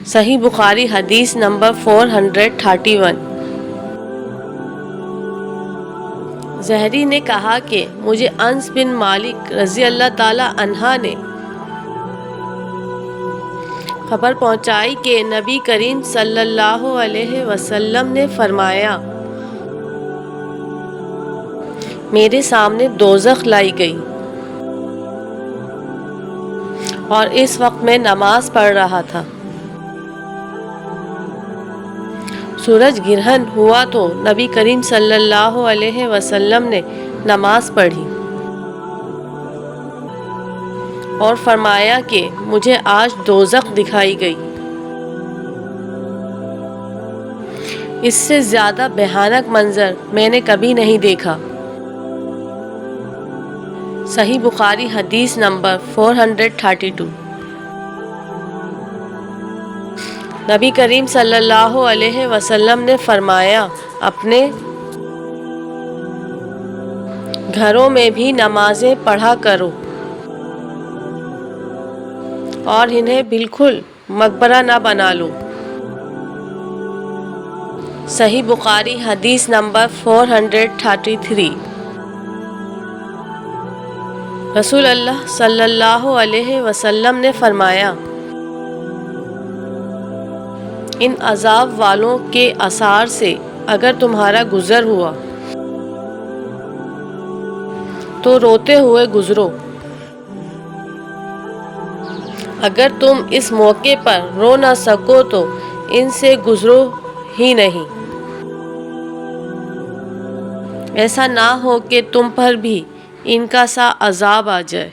صحیح بخاری حدیث نمبر 431۔ زہری نے کہا کہ مجھے انس بن مالک رضی اللہ تعالی عنہ نے خبر پہنچائی کہ نبی کریم صلی اللہ علیہ وسلم نے فرمایا، میرے سامنے دوزخ لائی گئی اور اس وقت میں نماز پڑھ رہا تھا۔ سورج گرہن ہوا تو نبی کریم صلی اللہ علیہ وسلم نے نماز پڑھی اور فرمایا کہ مجھے آج دوزخ دکھائی گئی۔ اس سے زیادہ بھیانک منظر میں نے کبھی نہیں دیکھا۔ صحیح بخاری حدیث نمبر 432۔ نبی کریم صلی اللہ علیہ وسلم نے فرمایا، اپنے گھروں میں بھی نمازیں پڑھا کرو اور انہیں بالکل مقبرہ نہ بنا لو۔ صحیح بخاری حدیث نمبر 433۔ رسول اللہ صلی اللہ علیہ وسلم نے فرمایا، ان عذاب والوں کے آثار سے اگر تمہارا گزر ہوا تو روتے ہوئے گزرو، اگر تم اس موقع پر رو نہ سکو تو ان سے گزرو ہی نہیں، ایسا نہ ہو کہ تم پر بھی ان کا سا عذاب آ جائے۔